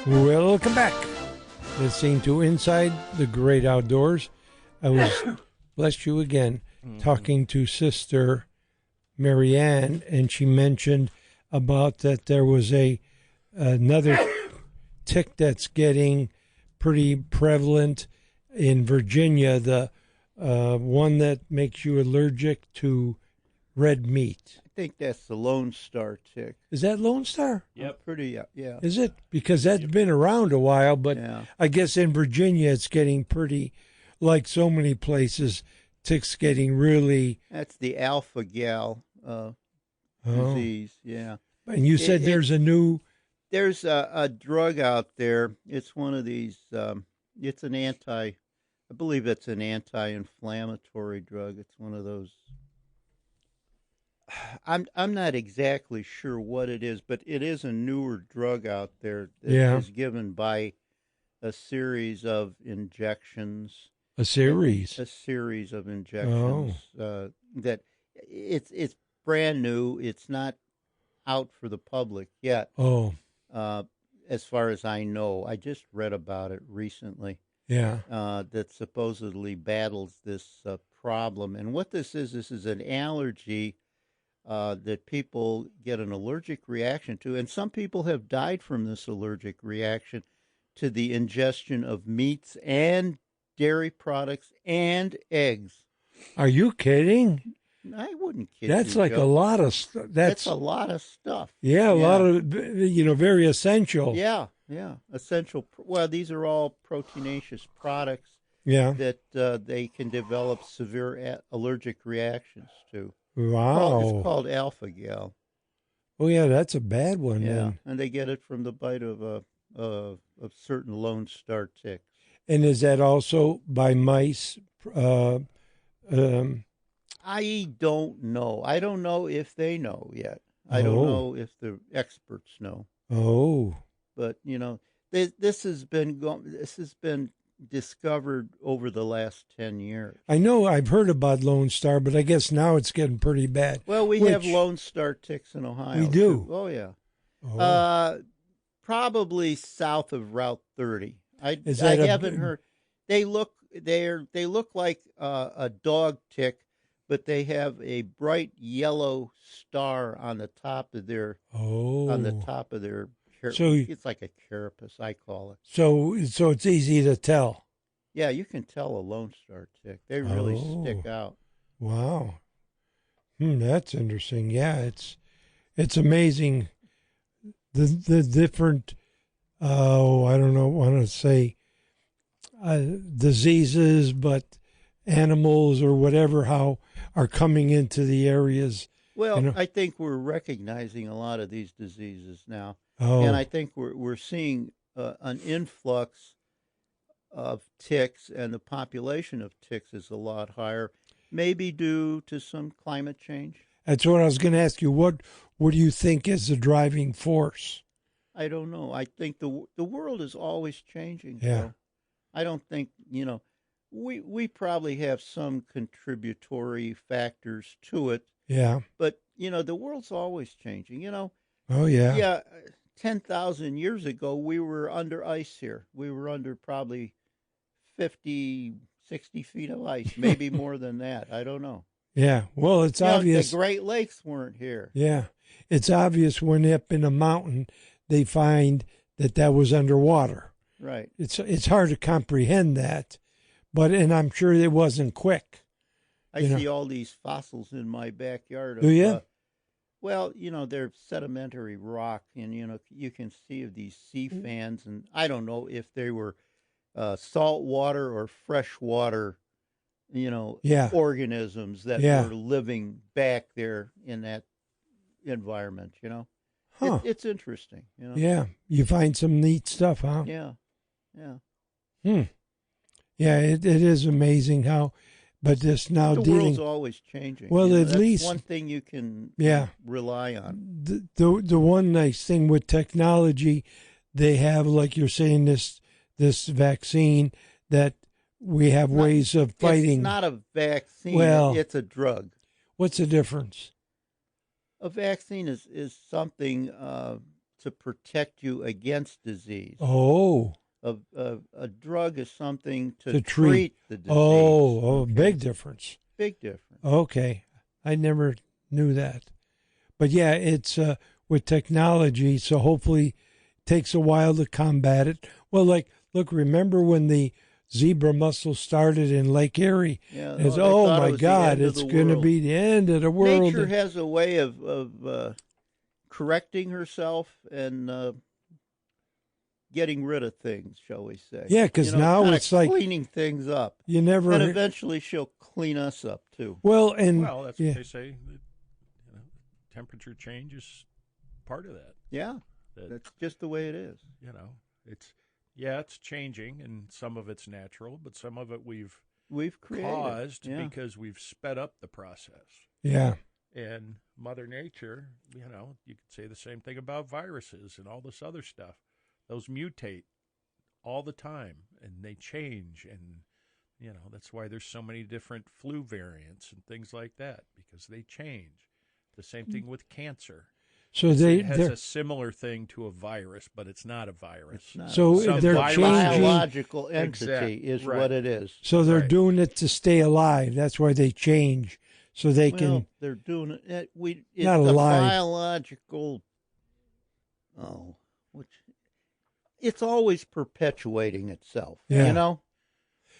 Welcome back. Listening to Inside the Great Outdoors. I was, bless you again, talking to Sister Marianne, and she mentioned about that there was another tick that's getting pretty prevalent in Virginia, the one that makes you allergic to red meat. I think that's the Lone Star tick. Is that Lone Star? Yep. Pretty, yeah. Is it? Because that's been around a while, but Yeah. I guess in Virginia it's getting pretty, like so many places, ticks getting really... That's the alpha gal disease, yeah. And you said there's a new... There's a drug out there. It's one of these, it's an I believe it's an anti-inflammatory drug. It's one of those... I'm not exactly sure what it is, but it is a newer drug out there that is given by a series of injections. A series of injections. That it's brand new. It's not out for the public yet. As far as I know, I just read about it recently. Yeah. That supposedly battles this problem. And what this is an allergy that people get an allergic reaction to, and some people have died from this allergic reaction to the ingestion of meats and dairy products and eggs. Are you kidding? I wouldn't kid That's you, like Joe. a lot of stuff. That's a lot of stuff. Yeah, a lot of, very essential. Yeah, essential. Well, these are all proteinaceous products. Yeah. That they can develop severe allergic reactions to. Wow. It's called alpha-gal. Oh, yeah, that's a bad one. Yeah, then. and they get it from the bite of certain Lone Star ticks. And is that also by mice? I don't know. I don't know if they know yet. I don't know if the experts know. Oh. But, this has been discovered over the last 10 years. I know I've heard about Lone Star, but I guess now it's getting pretty bad. Well, we have Lone Star ticks in Ohio. We do. Too. Oh, yeah. Probably south of Route 30. I haven't heard. They look like a dog tick, but they have a bright yellow star on the top of their So it's like a carapace, I call it. So it's easy to tell. Yeah, you can tell a Lone Star tick. They really stick out. Wow. That's interesting. Yeah, it's amazing the different I don't know, want to say diseases, but animals or whatever how are coming into the areas. Well, I think we're recognizing a lot of these diseases now. And I think we're seeing an influx of ticks, and the population of ticks is a lot higher, maybe due to some climate change. That's what I was going to ask you. What do you think is the driving force? I don't know. I think the world is always changing. Yeah. So I don't think, we probably have some contributory factors to it. Yeah. But, the world's always changing, Oh, yeah. Yeah. 10,000 years ago, we were under ice here. We were under probably 50, 60 feet of ice, maybe more than that. I don't know. Yeah. Well, it's obvious. The Great Lakes weren't here. Yeah. It's obvious when up in a mountain, they find that was underwater. Right. It's hard to comprehend that, and I'm sure it wasn't quick. I see all these fossils in my backyard. Do you? Well, they're sedimentary rock, and, you can see of these sea fans, and I don't know if they were salt water or fresh water, organisms that were living back there in that environment, Huh. It's interesting, Yeah. You find some neat stuff, huh? Yeah. Yeah, it is amazing how... But this now the world's always changing. Well, at that's least one thing you can rely on. The one nice thing with technology, they have, like you're saying, this vaccine that we have ways of fighting. It's not a vaccine. Well, it's a drug. What's the difference? A vaccine is something to protect you against disease. Oh, A drug is something to to treat. treat the disease. Oh, okay? big difference. Big difference. Okay, I never knew that. But yeah, it's with technology, so hopefully it takes a while to combat it. Well, like, look, remember when the zebra mussel started in Lake Erie? Yeah. It's, they oh thought it my was the God, end of it's the going to world. be the end of the world. Nature has a way of correcting herself and getting rid of things, shall we say? Yeah, 'cause now kinda it's like- cleaning things up, You never. and eventually she'll clean us up too. Well, and Well, that's yeah. what they say. Temperature change is part of that. Yeah, That, that's just the way it is. it's changing, and some of it's natural, but some of it we've Created caused yeah. because we've sped up the process. Yeah. And Mother Nature, you could say the same thing about viruses and all this other stuff. Those mutate all the time, and they change, and that's why there's so many different flu variants and things like that, because they change. The same thing with cancer. So It has they're a similar thing to a virus, but it's not a virus. It's not. So Some they're virus- changing- biological entity is right. what it is. so they're Right. doing it to stay alive. That's why they change, so they Well, can. they're doing it. It's Not a alive. biological. It's always perpetuating itself. Yeah.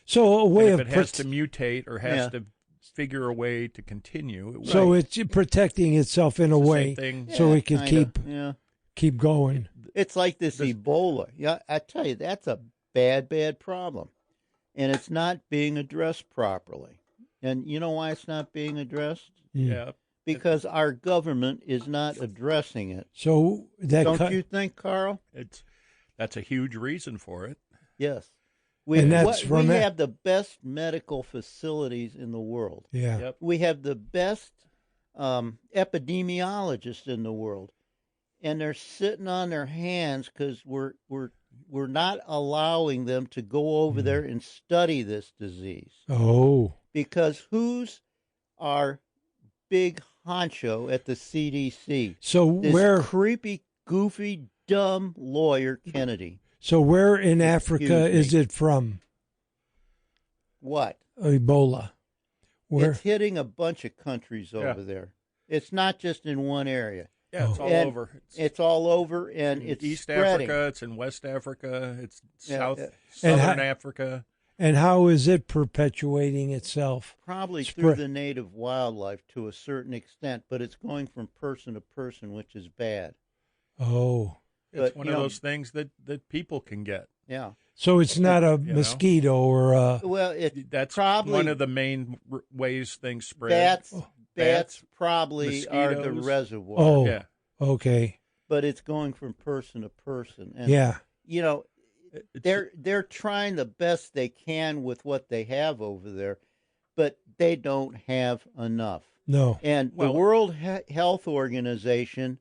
So a And way if of it has to mutate or has Yeah. to figure a way to continue, it will. so it's protecting itself in a It's the way, same thing. so it can kinda, keep going. It's like this Ebola. Yeah, I tell you, that's a bad problem, and it's not being addressed properly. And you know why it's not being addressed? Yeah. Because our government is not addressing it. So that Don't you think, Carl? That's a huge reson for it. Yes. And that's we from it. have the best medical facilities in the world. Yeah. Yep. We have the best epidemiologists in the world, and they're sitting on their hands because we're not allowing them to go over there and study this disease. Oh. Because who's our big honcho at the CDC? So This where? creepy, goofy, dumb lawyer Kennedy. So where in Africa Excuse is me. it from? What? Ebola. Where? It's hitting a bunch of countries Yeah. over there. It's not just in one area. Yeah, it's all And over. It's all over, and in it's East spreading. Africa, it's in West Africa, it's Yeah, Southern And Africa. And how is it perpetuating itself? Probably Spread. through the native wildlife to a certain extent, but it's going from person to person, which is bad. Oh. It's But, one you of know- those things that people can get. Yeah. So it's not a know? mosquito or a. Well, it That's probably one of the main ways things spread. bats. Oh. Bats probably are the mosquitoes. reservoir. Oh. Yeah. Okay. But it's going from person to person, and Yeah. you know, It's- they're trying the best they can with what they have over there, but they don't have enough. No. And Well- the World Health Organization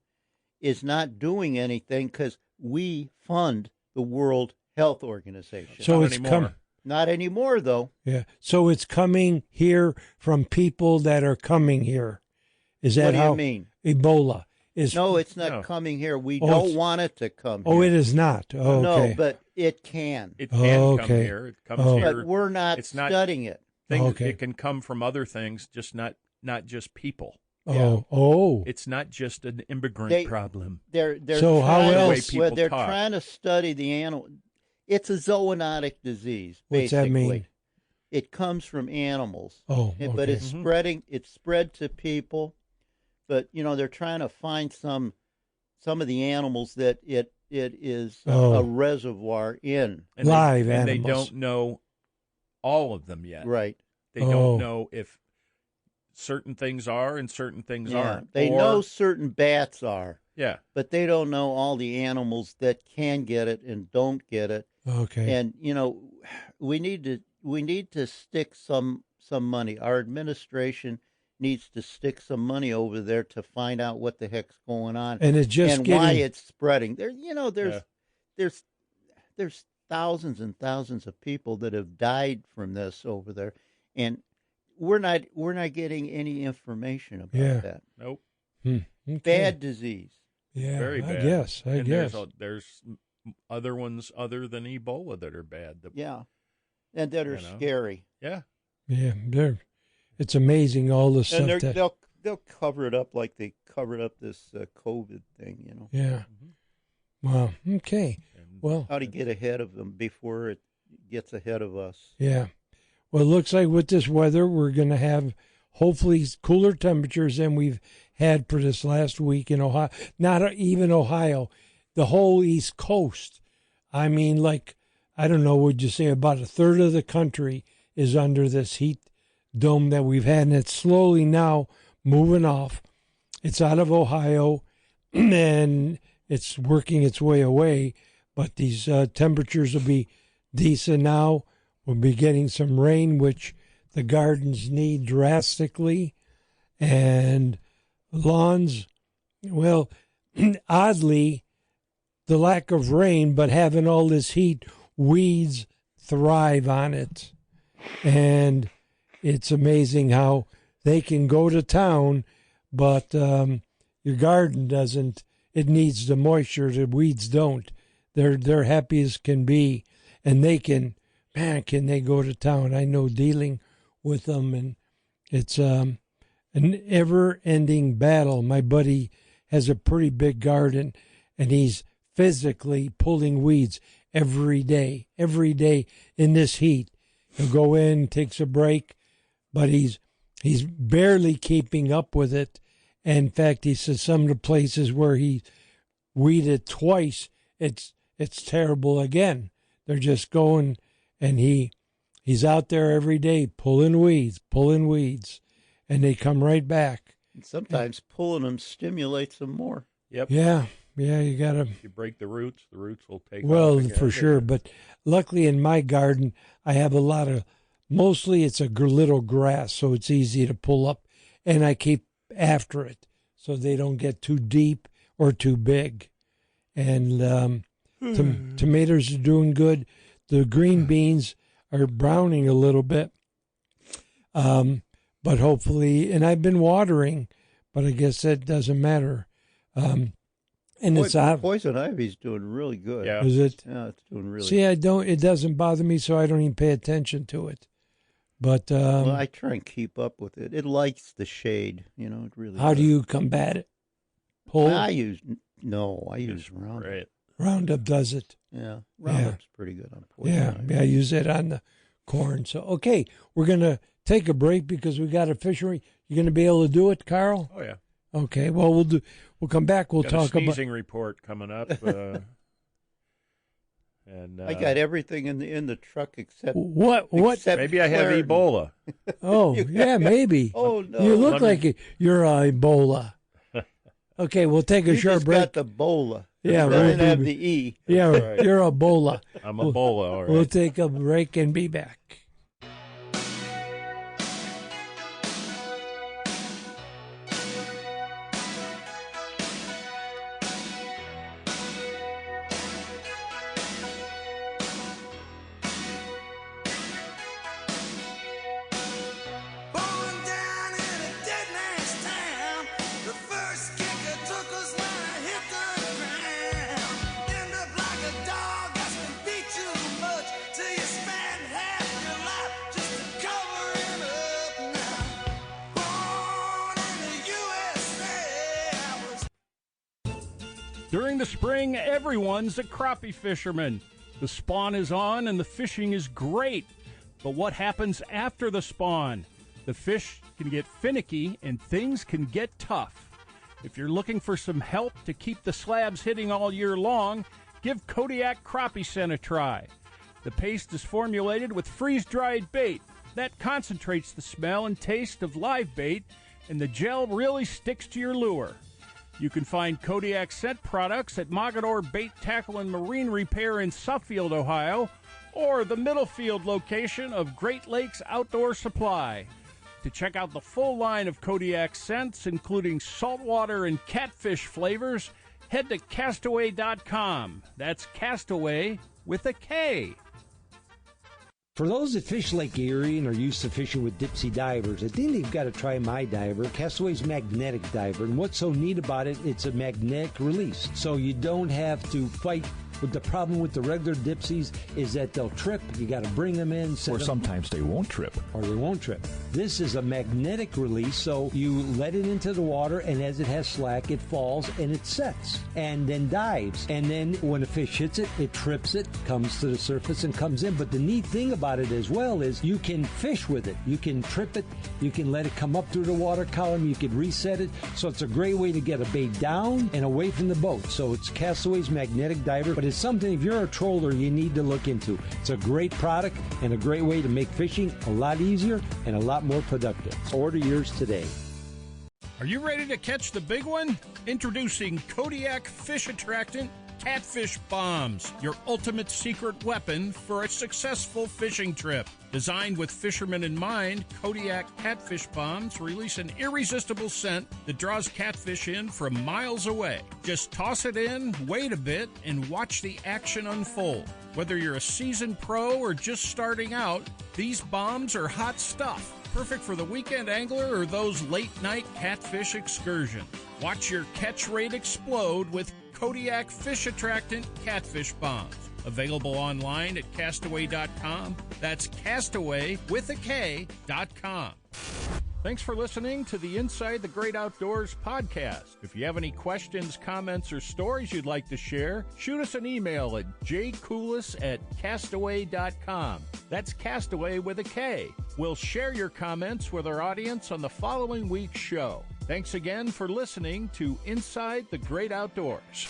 is not doing anything because we fund the World Health Organization. So Not it's anymore. come. Not anymore, though. Yeah. So it's coming here from people that are coming here. Is that What do how you mean? Ebola is? No, it's not No. coming here. We Oh, don't it's- want it to come Oh, here. it is not. Oh, okay. No, but it can. It can Oh, come okay. here. It comes Oh. here. But we're not It's not- studying it. Okay. It can come from other things, just not just people. Oh. Oh. It's not just an immigrant They- problem. They're So how trying to- else- The way people they're talk. trying to study the animal. It's a zoonotic disease. What's that Basically. mean? It comes from animals. Oh. But Okay. it's spreading. It's spread to people, but they're trying to find some of the animals that it is Oh. a reservoir in. And Live and they animals. don't know all of them yet. Right. They Oh. don't know if certain things are and certain things Yeah. aren't. They Or- know certain bats are, Yeah. but they don't know all the animals that can get it and don't get it. Okay. And we need to stick some money. Our administration needs to stick some money over there to find out what the heck's going on And it's just and getting. why it's spreading. There's Yeah. there's thousands and thousands of people that have died from this over there, and we're not getting any information about Yeah. that. Nope. Okay. Bad disease. Yeah, Very bad. I guess. And guess. There's other ones other than Ebola that are bad. Yeah, and that are scary. Yeah. Yeah, it's amazing all the stuff And that. they'll cover it up like they covered up this COVID thing. Yeah. Mm-hmm. Wow. Okay. Well, how to get ahead of them before it gets ahead of us. Yeah. Well, it looks like with this weather, we're going to have hopefully cooler temperatures than we've had for this last week in Ohio. Not even Ohio, the whole East Coast. I mean, like, I don't know, would you say about a third of the country is under this heat dome that we've had, and it's slowly now moving off. It's out of Ohio, and it's working its way away, but these temperatures will be decent now. We'll be getting some rain, which the gardens need drastically, and lawns, well, oddly, the lack of rain, but having all this heat, weeds thrive on it. And it's amazing how they can go to town, but your garden doesn't. It needs the moisture. The weeds don't. They're happy as can be, and they can. Man, can they go to town? I know dealing with them, and it's an ever-ending battle. My buddy has a pretty big garden, and he's physically pulling weeds every day in this heat. He'll go in, takes a break, but he's barely keeping up with it. And in fact, he says some of the places where he weeded twice, it's terrible again. They're just going, and he's out there every day pulling weeds, and they come right back. And sometimes pulling them stimulates them more. Yep. Yeah, you got to. You break the roots will take Well, off again. for sure. But luckily in my garden, I have a lot of, mostly it's a little grass, so it's easy to pull up, and I keep after it so they don't get too deep or too big. And tomatoes are doing good. The green beans are browning a little bit, but hopefully, and I've been watering, but I guess that doesn't matter. And it's poison ivy's doing really good. Yeah. Is it? Yeah, it's doing really See, it doesn't bother me, so I don't even pay attention to it. But well, I try and keep up with it. It likes the shade, it really how does. do you combat it? Pull? I use Roundup. Right. Roundup does it. Yeah, Roundup's pretty good on poison ivy. Yeah, I use it on the corn. So, okay, we're going to take a break because we got a fishery. You going to be able to do it, Carl? Oh yeah. Okay, well we'll come back. We'll Got talk a sneezing about report coming up. And I got everything in the truck except what. except maybe I have Claritin. Ebola. Oh, yeah, maybe. Oh no, You look like you're Ebola. Okay, we'll take a you short just break. got the bola. Yeah, It doesn't right. have the E. Yeah, right. you're Ebola. I'm Ebola, all right. We'll take a break and be back. During the spring, everyone's a crappie fisherman. The spawn is on and the fishing is great. But what happens after the spawn? The fish can get finicky and things can get tough. If you're looking for some help to keep the slabs hitting all year long, give Kodiak Crappie Scent a try. The paste is formulated with freeze-dried bait. That concentrates the smell and taste of live bait, and the gel really sticks to your lure. You can find Kodiak Scent products at Mogador Bait, Tackle, and Marine Repair in Suffield, Ohio, or the Middlefield location of Great Lakes Outdoor Supply. To check out the full line of Kodiak scents, including saltwater and catfish flavors, head to castaway.com. That's Castaway with a K. For those that fish Lake Erie and are used to fishing with dipsy divers, I think they've got to try my diver, Castaway's magnetic diver. And what's so neat about it, it's a magnetic release. So you don't have to fight. But the problem with the regular dipsies is that they'll trip. You got to bring them in. Or sometimes they won't trip. Or they won't trip. This is a magnetic release, so you let it into the water, and as it has slack, it falls and it sets and then dives. And then when a fish hits it, it trips it, comes to the surface and comes in. But the neat thing about it as well is you can fish with it. You can trip it. You can let it come up through the water column. You can reset it. So it's a great way to get a bait down and away from the boat. So it's Castaway's magnetic diver, but it's something, if you're a troller, you need to look into. It's a great product and a great way to make fishing a lot easier and a lot more productive. Order yours today. Are you ready to catch the big one? Introducing Kodiak Fish Attractant Catfish Bombs, your ultimate secret weapon for a successful fishing trip. Designed with fishermen in mind, Kodiak Catfish Bombs release an irresistible scent that draws catfish in from miles away. Just toss it in, wait a bit, and watch the action unfold. Whether you're a seasoned pro or just starting out, these bombs are hot stuff. Perfect for the weekend angler or those late-night catfish excursions. Watch your catch rate explode with Kodiak Fish Attractant Catfish Bombs. Available online at castaway.com. That's castaway with a K.com. Thanks for listening to the Inside the Great Outdoors podcast. If you have any questions, comments, or stories you'd like to share, shoot us an email at jcoulis@castaway.com. That's Castaway with a K. We'll share your comments with our audience on the following week's show. Thanks again for listening to Inside the Great Outdoors.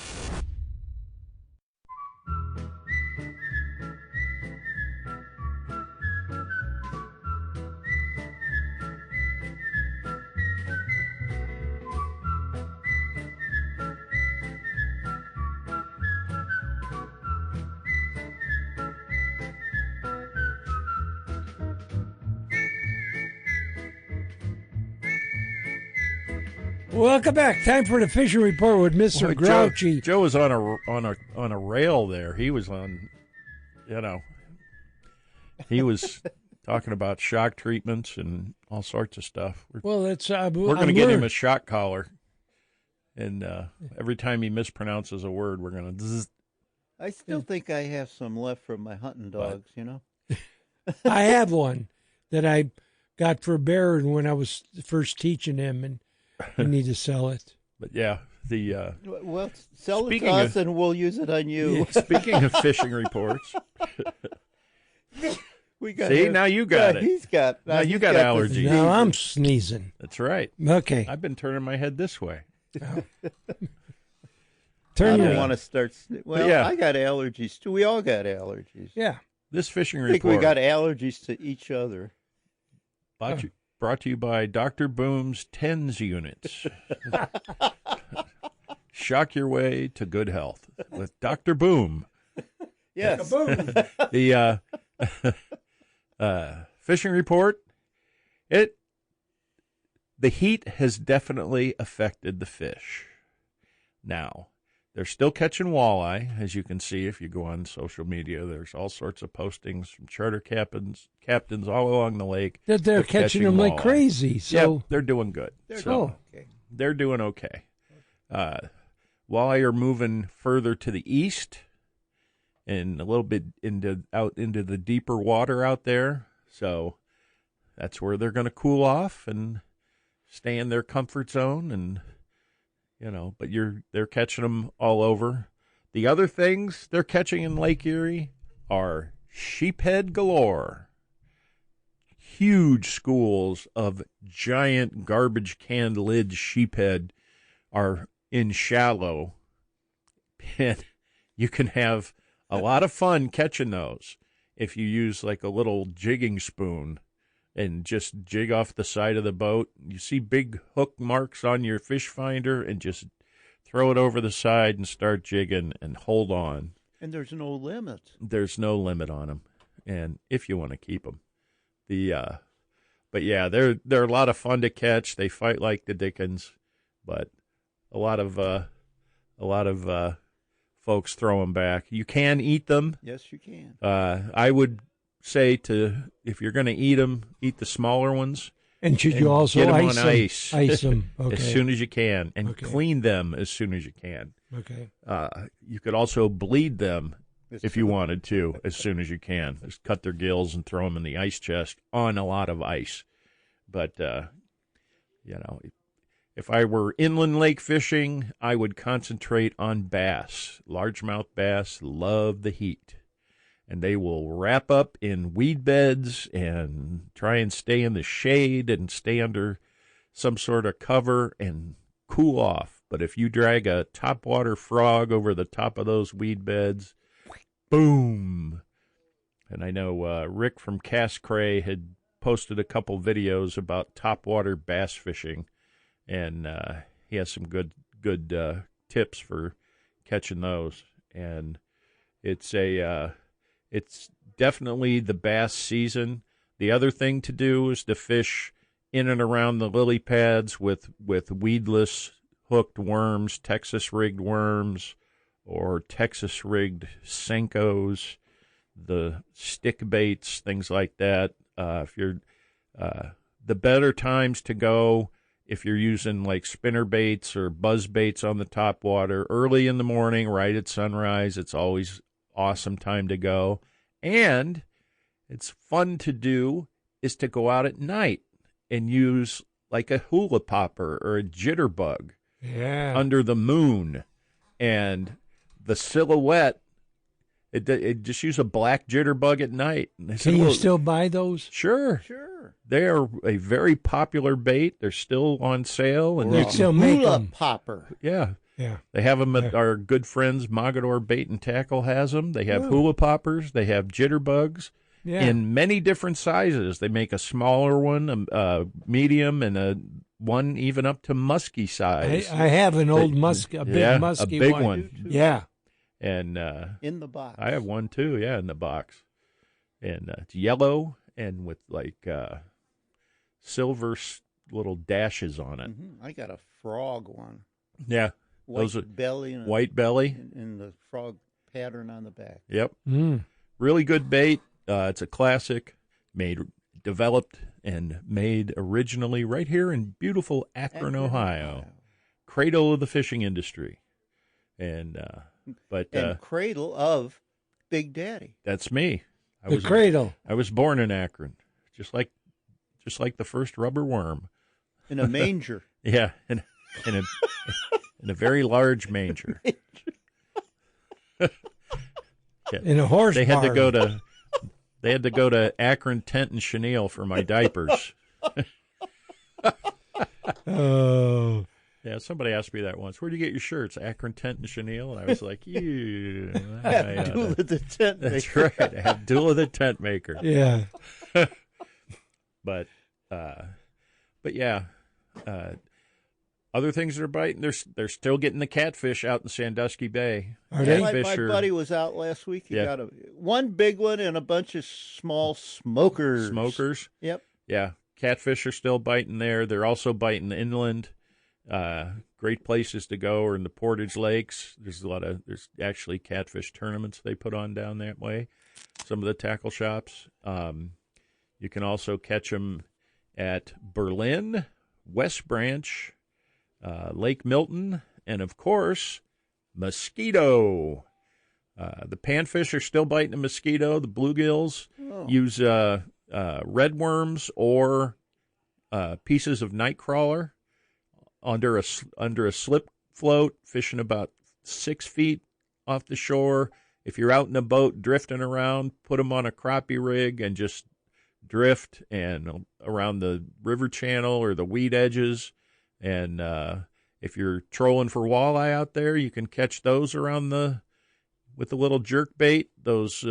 Welcome back. Time for the fishing report with Mr. Boy, Grouchy. Joe was on a rail there. He was on, he was talking about shock treatments and all sorts of stuff. Well, that's We're going to get him a shock collar, and every time he mispronounces a word, we're going to. I still think I have some left from my hunting dogs. I have one that I got for Barron when I was first teaching him, and I need to sell it. But yeah, well, sell it to us and we'll use it on you. Speaking of fishing reports, we got see, now you got it. He's got. Now you got allergies. Now I'm sneezing. That's right. Okay. I've been turning my head this way. I don't want to start. Well, yeah. I got allergies too. We all got allergies. Yeah. This fishing I think report. we got allergies to each other. Brought to you by Dr. Boom's TENS units. Shock your way to good health with Dr. Boom. Yes. The fishing report. The heat has definitely affected the fish. Now, they're still catching walleye, as you can see if you go on social media. There's all sorts of postings from charter captains all along the lake. That they're catching them like walleye. crazy. So Yep, they're doing good. Okay. They're doing okay. Walleye are moving further to the east and a little bit out into the deeper water out there. So that's where they're going to cool off and stay in their comfort zone. And but they're catching them all over. The other things they're catching in Lake Erie are sheephead galore. Huge schools of giant garbage can lid sheephead are in shallow, and you can have a lot of fun catching those if you use like a little jigging spoon and just jig off the side of the boat. You see big hook marks on your fish finder and just throw it over the side and start jigging and hold on. And there's no limit. There's no limit on them, and if you want to keep them. But yeah, they're a lot of fun to catch. They fight like the dickens, but a lot of folks throw them back. You can eat them. Yes, you can. I would say if you're going to eat them, eat the smaller ones. And should And you also get 'em ice on them? ice. Ice them. Okay. As soon as you can, and Okay. clean them as soon as you can. Okay. You could also bleed them It's if you wanted to as soon as you can. Just cut their gills and throw them in the ice chest on a lot of ice. But, if I were inland lake fishing, I would concentrate on bass. Largemouth bass love the heat. And they will wrap up in weed beds and try and stay in the shade and stay under some sort of cover and cool off. But if you drag a topwater frog over the top of those weed beds, boom. And I know Rick from Cass Cray had posted a couple videos about topwater bass fishing, and he has some good tips for catching those. And it's definitely the bass season. The other thing to do is to fish in and around the lily pads with weedless hooked worms, Texas rigged worms, or Texas rigged Senkos, the stick baits, things like that. If you're the better times to go, if you're using like spinner baits or buzz baits on the top water, early in the morning, right at sunrise, it's always awesome time to go. And it's fun to do is to go out at night and use like a hula popper or a jitterbug under the moon, and the silhouette. It just use a black jitterbug at night. Can you still buy those? Sure. They are a very popular bait. They're still on sale, and You can still make hula them. popper. yeah. Yeah. They have them at our good friends Mogador Bait and Tackle has them. They have hula poppers. They have jitterbugs Yeah. in many different sizes. They make a smaller one, a medium, and a one even up to musky size. I have an old musky, a big musky a big one. one. Yeah. And In the box. I have one too, in the box. And it's yellow and with like silver little dashes on it. I got a frog one. Yeah. White Those are belly and white belly. and the frog pattern on the back. Yep. Mm. Really good bait. It's a classic, developed and made originally right here in beautiful Akron, Ohio. Cradle of the fishing industry. And And cradle of Big Daddy. that's me. The cradle. I was born in Akron, just like the first rubber worm. In a manger. Yeah, in a very large manger. In a horse They had to barn. go to Akron Tent and Chenille for my diapers. Oh. Yeah, somebody asked me that once. Where'd you get your shirts? Akron Tent and Chenille? And I was like, you. Abdullah the tent That's maker. right. Abdullah the tent maker. Yeah. But yeah. Other things that are biting, they're still getting the catfish out in Sandusky Bay. Are they? My Catfish are- buddy was out last week. He Yeah. got one big one and a bunch of small smokers. Smokers. Yep. Yeah, catfish are still biting there. They're also biting inland. Great places to go are in the Portage Lakes. There's actually catfish tournaments they put on down that way. Some of the tackle shops. You can also catch them at Berlin, West Branch, Lake Milton, and of course, Mosquito. The panfish are still biting the mosquito. The bluegills use red worms or pieces of nightcrawler under a slip float, fishing about 6 feet off the shore. If you're out in a boat drifting around, put them on a crappie rig and just drift and around the river channel or the weed edges. And if you're trolling for walleye out there, you can catch those with the little jerk bait. Those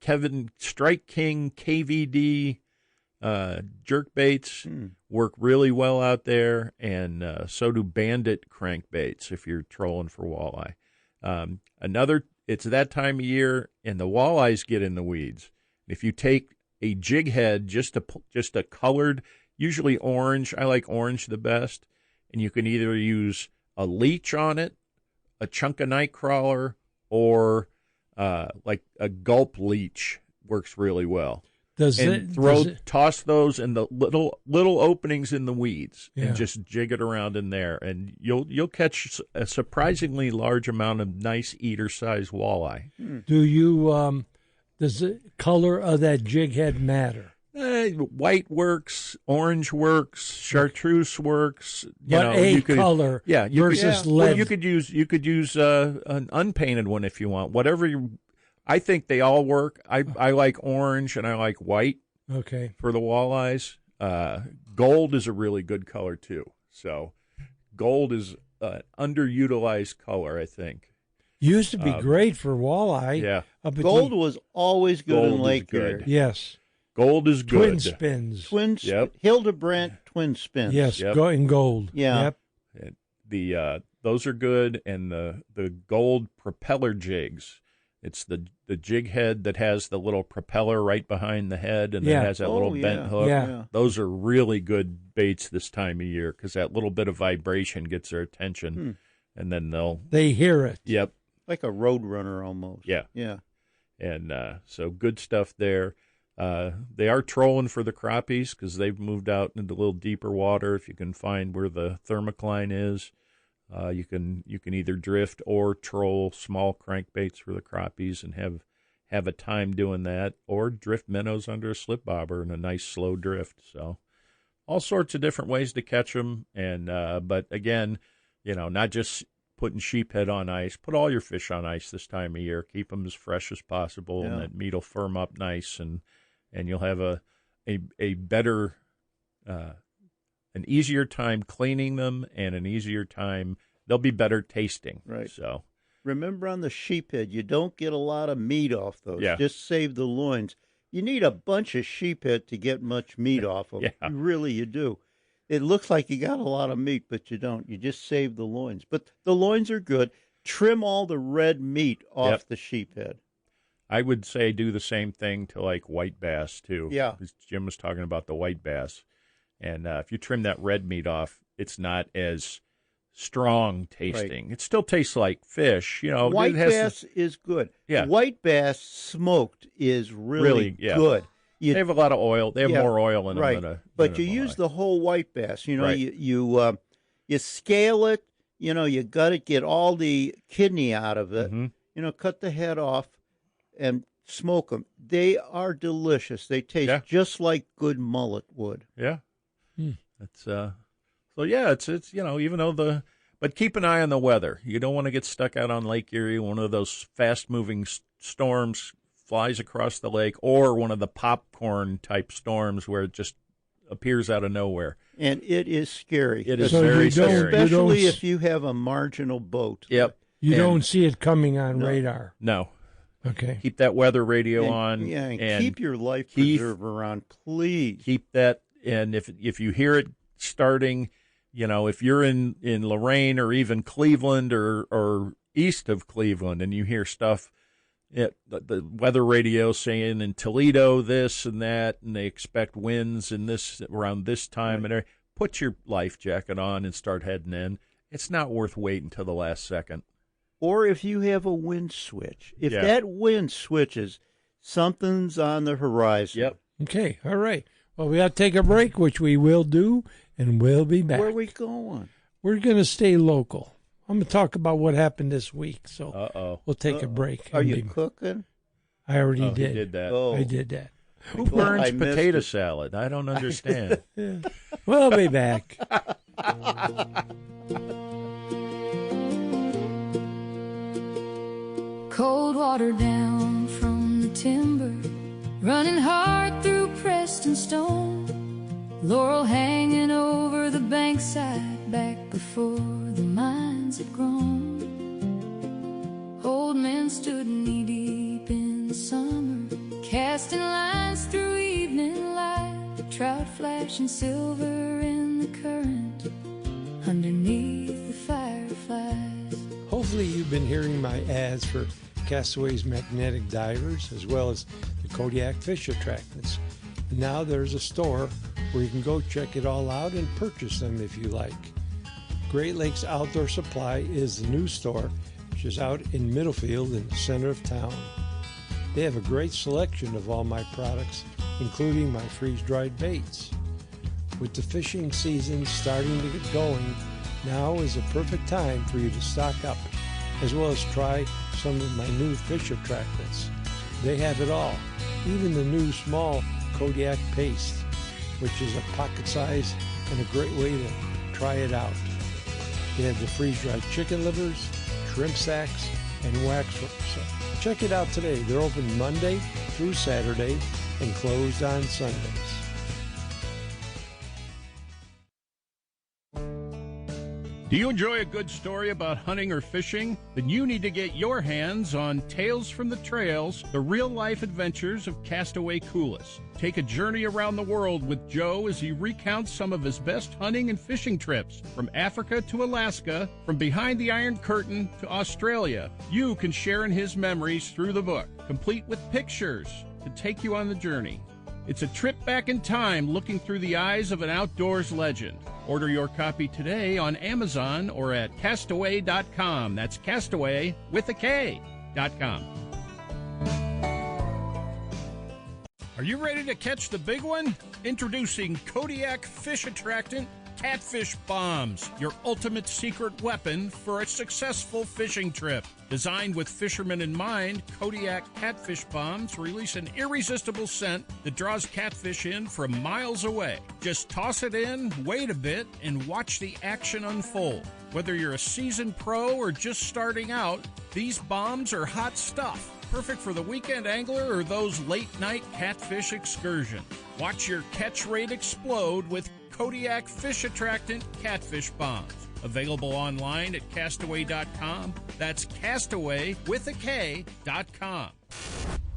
Kevin Strike King KVD jerk baits work really well out there, and so do Bandit crankbaits if you're trolling for walleye. It's that time of year, and the walleyes get in the weeds. If you take a jig head, just a colored, usually orange. I like orange the best, and you can either use a leech on it, a chunk of nightcrawler, or like a gulp leech works really well. toss those in the little openings in the weeds Yeah. and just jig it around in there, and you'll catch a surprisingly large amount of nice eater-sized walleye. Do you does the color of that jig head matter? White works, orange works, chartreuse works. Color versus lead. Well, you could use an unpainted one if you want. Whatever I think they all work. I like orange and I like white. Okay. For the walleyes, gold is a really good color too. So, gold is an underutilized color, I think. Used to be great for walleye. Yeah. Gold was always good in Lake Erie. Yes. Gold is good. Twin spins. Hildebrandt twin spins. Yes, in gold. Yeah. Yep. Those are good, and the gold propeller jigs. It's the jig head that has the little propeller right behind the head, and it has that little bent hook. Yeah. Those are really good baits this time of year because that little bit of vibration gets their attention, and then they hear it. Yep. Like a roadrunner almost. Yeah. Yeah. And so good stuff there. They are trolling for the crappies because they've moved out into a little deeper water. If you can find where the thermocline is, you can either drift or troll small crankbaits for the crappies and have a time doing that, or drift minnows under a slip bobber in a nice slow drift. So all sorts of different ways to catch them. And but again, not just putting sheephead on ice. Put all your fish on ice this time of year. Keep them as fresh as possible, and that meat will firm up nice, and you'll have a better, an easier time cleaning them, and an easier time. They'll be better tasting. Right. So remember, on the sheephead, you don't get a lot of meat off those. Yeah. Just save the loins. You need a bunch of sheephead to get much meat off of. Yeah. You do. It looks like you got a lot of meat, but you don't. You just save the loins. But the loins are good. Trim all the red meat off the sheephead. I would say do the same thing to like white bass too. Yeah. Jim was talking about the white bass. And if you trim that red meat off, it's not as strong tasting. Right. It still tastes like fish. White bass is good. Yeah. White bass smoked is really good. They have a lot of oil. They have more oil in them right. But you use the whole white bass. You scale it. You got to get all the kidney out of it. Mm-hmm. Cut the head off and smoke them. They are delicious. They taste just like good mullet would. Yeah. It's it's even though but keep an eye on the weather. You don't want to get stuck out on Lake Erie, one of those fast-moving storms flies across the lake, or one of the popcorn type storms where it just appears out of nowhere. And it is scary. It is very scary. Especially if you have a marginal boat. Yep. You don't see it coming on radar. No. Okay. Keep that weather radio on. Yeah, and keep your life preserver on, please. Keep that, and if you hear it starting, if you're in Lorain or even Cleveland or east of Cleveland and you hear stuff, the weather radio saying in Toledo this and that, and they expect winds in this around this time, and put your life jacket on and start heading in. It's not worth waiting till the last second. Or if you have a wind switch, if that wind switches, something's on the horizon. Yep. Okay. All right. Well, we got to take a break, which we will do, and we'll be back. Where are we going? We're going to stay local. I'm going to talk about what happened this week, so we'll take a break. Are you cooking? I already did. He did that. Oh. I did that. Who burns potato salad? I don't understand. We'll be back. Cold water down from the timber, running hard through Preston stone. Laurel hanging over the bankside back before the mines had grown. Old men stood knee-deep in the summer, casting lines through evening light. Trout flashing silver in the current underneath the fireflies. Hopefully you've been hearing my ads for Castaway's magnetic divers, as well as the Kodiak fish attractants. And now there's a store where you can go check it all out and purchase them if you like. Great Lakes Outdoor Supply is the new store, which is out in Middlefield in the center of town. They have a great selection of all my products, including my freeze-dried baits. With the fishing season starting to get going, now is a perfect time for you to stock up, as well as try some of my new fish attractants. They have it all, even the new small Kodiak paste, which is a pocket size and a great way to try it out. They have the freeze-dried chicken livers, shrimp sacks, and waxworms. So check it out today. They're open Monday through Saturday and closed on Sundays. Do you enjoy a good story about hunting or fishing? Then you need to get your hands on Tales from the Trails, the real-life adventures of Castaway Coulis. Take a journey around the world with Joe as he recounts some of his best hunting and fishing trips. From Africa to Alaska, from behind the Iron Curtain to Australia, you can share in his memories through the book, complete with pictures to take you on the journey. It's a trip back in time looking through the eyes of an outdoors legend. Order your copy today on Amazon or at castaway.com. That's castaway with a K.com. Are you ready to catch the big one? Introducing Kodiak Fish Attractant Catfish Bombs, your ultimate secret weapon for a successful fishing trip. Designed with fishermen in mind, Kodiak Catfish Bombs release an irresistible scent that draws catfish in from miles away. Just toss it in, wait a bit, and watch the action unfold. Whether you're a seasoned pro or just starting out, these bombs are hot stuff. Perfect for the weekend angler or those late-night catfish excursions. Watch your catch rate explode with Kodiak Fish Attractant Catfish Bombs. Available online at castaway.com. That's castaway with a K.com.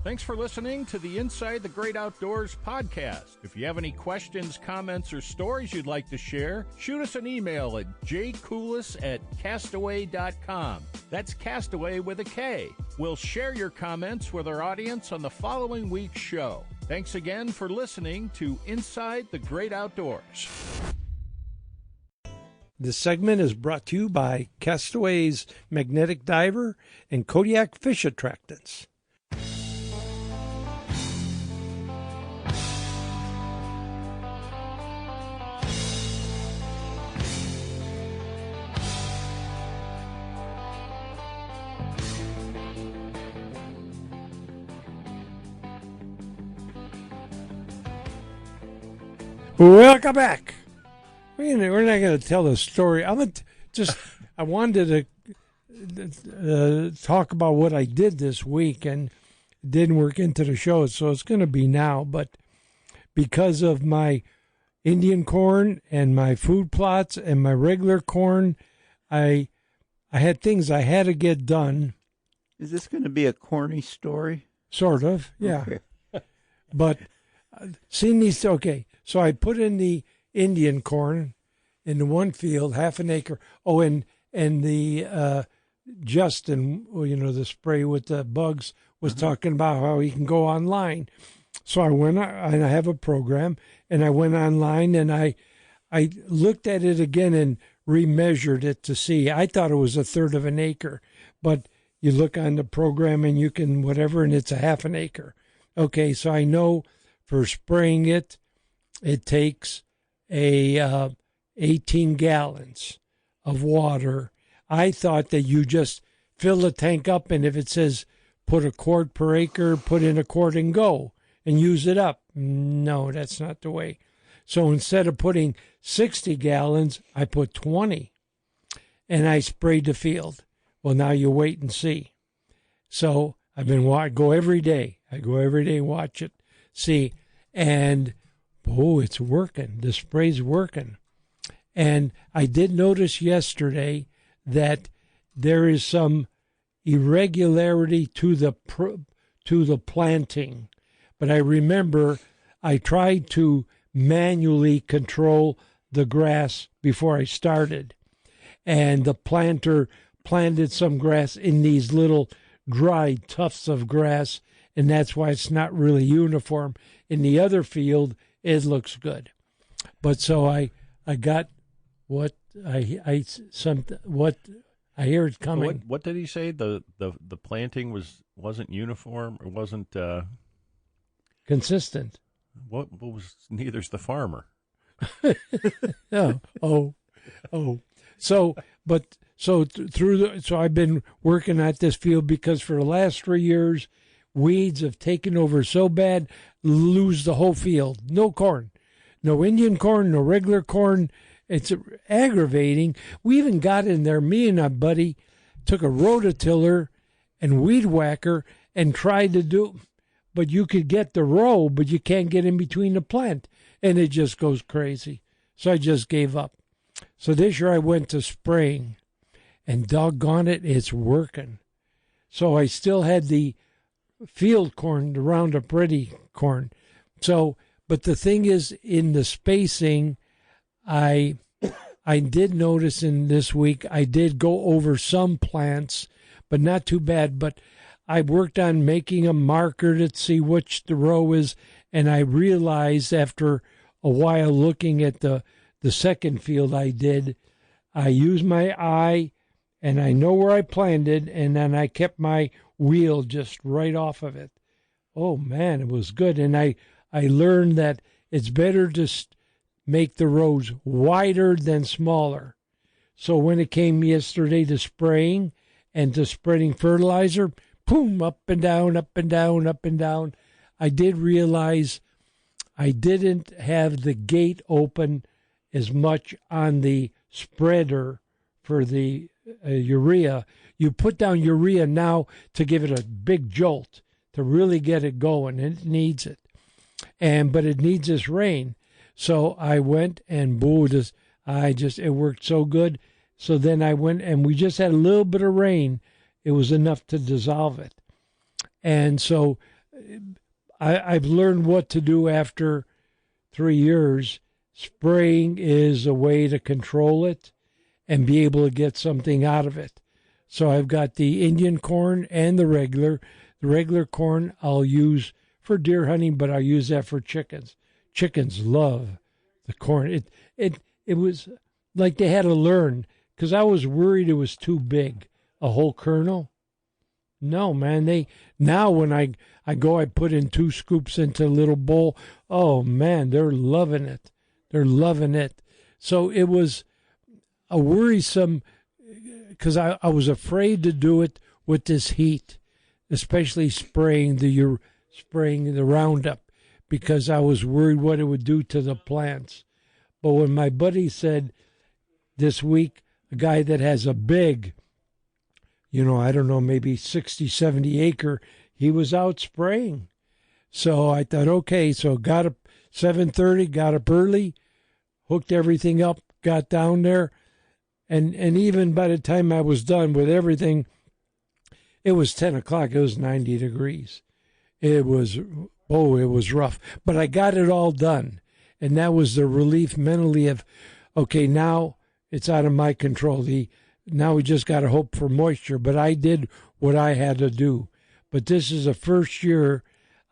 Thanks for listening to the Inside the Great Outdoors podcast. If you have any questions, comments, or stories you'd like to share, shoot us an email at jcoulis@castaway.com. That's Castaway with a K. We'll share your comments with our audience on the following week's show. Thanks again for listening to Inside the Great Outdoors. This segment is brought to you by Castaway's Magnetic Diver and Kodiak Fish Attractants. Welcome back. We're not going to tell the story. I wanted to talk about what I did this week, and it didn't work into the show, so it's going to be now. But because of my Indian corn and my food plots and my regular corn, I had things I had to get done. Is this going to be a corny story? Sort of, yeah. Okay. But seeing these, okay. So I put in the Indian corn in the one field, half an acre. Oh, and the Justin, the spray with the bugs, was talking about how he can go online. So I went, and I have a program, and I went online, and I looked at it again and remeasured it to see. I thought it was a third of an acre, but you look on the program and you can whatever, and it's a half an acre. Okay, so I know for spraying it takes 18 gallons of water. I thought that you just fill the tank up, and if it says put a quart per acre, put in a quart and go and use it up. No, that's not the way. So instead of putting 60 gallons, I put 20, and I sprayed the field. Well, now you wait and see. So I've been go every day. I go every day, watch it, see, and it's working. The spray's working. And I did notice yesterday that there is some irregularity to the planting. But I remember I tried to manually control the grass before I started. And the planter planted some grass in these little dry tufts of grass, and that's why it's not really uniform. In the other field, it looks good. But so I got what I hear it's coming. What did he say? The planting was wasn't uniform or wasn't consistent. What was neither's the farmer. Oh. So I've been working at this field because for the last 3 years, weeds have taken over so bad, lose the whole field. No corn, no Indian corn, no regular corn. It's aggravating. We even got in there. Me and a buddy took a rototiller and weed whacker and tried to do, but you could get the row, but you can't get in between the plant, and it just goes crazy. So I just gave up. So this year I went to spraying, and doggone it, it's working. So I still had the field corn, the Roundup Ready corn. So, but the thing is, in the spacing, I did notice in this week, I did go over some plants, but not too bad. But I worked on making a marker to see which the row is, and I realized after a while looking at the second field I used my eye, and I know where I planted, and then I kept my wheel just right off of it. Oh, man, it was good. And I learned that it's better to make the rows wider than smaller. So when it came yesterday to spraying and to spreading fertilizer, boom, up and down, up and down, up and down. I did realize I didn't have the gate open as much on the spreader for the urea. You put down urea now to give it a big jolt, to really get it going, and it needs it. But it needs this rain. So I went and it worked so good. So then I went and we just had a little bit of rain. It was enough to dissolve it. And so I've learned what to do after 3 years. Spraying is a way to control it and be able to get something out of it. So I've got the Indian corn and the regular. The regular corn I'll use for deer hunting, but I'll use that for chickens. Chickens love the corn. It was like they had to learn, because I was worried it was too big, a whole kernel. No, man, now when I go, I put in 2 scoops into a little bowl. Oh, man, they're loving it. They're loving it. So it was a worrisome, because I was afraid to do it with this heat, especially spraying the Roundup, because I was worried what it would do to the plants. But when my buddy said this week, a guy that has a big, I don't know, maybe 60, 70 acre, he was out spraying. So I thought, okay, so got up 7:30, got up early, hooked everything up, got down there, and even by the time I was done with everything, it was 10 o'clock, it was 90 degrees. It was rough, but I got it all done. And that was the relief mentally of, okay, now it's out of my control. Now we just got to hope for moisture, but I did what I had to do. But this is the first year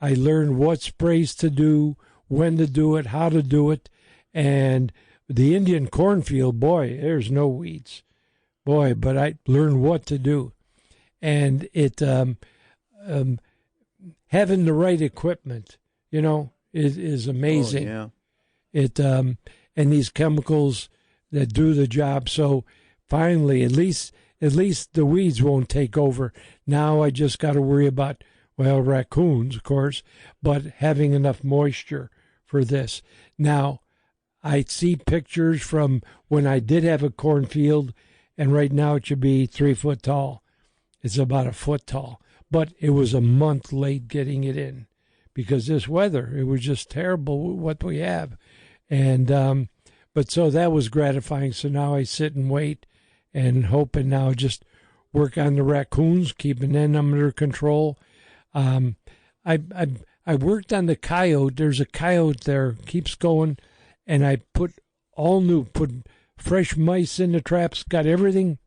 I learned what sprays to do, when to do it, how to do it. And the Indian cornfield, boy, there's no weeds. Boy, but I learned what to do. And it, having the right equipment, is amazing. Oh, yeah. It and these chemicals that do the job. So finally, at least the weeds won't take over. Now I just got to worry about, raccoons, of course, but having enough moisture for this. Now, I see pictures from when I did have a cornfield, and right now it should be 3 foot tall. It's about a foot tall, but it was a month late getting it in because this weather, it was just terrible what we have. And, but so that was gratifying. So now I sit and wait and hope, and now just work on the raccoons, keeping them under control. I worked on the coyote. There's a coyote there, keeps going, and I put fresh mice in the traps, got everything,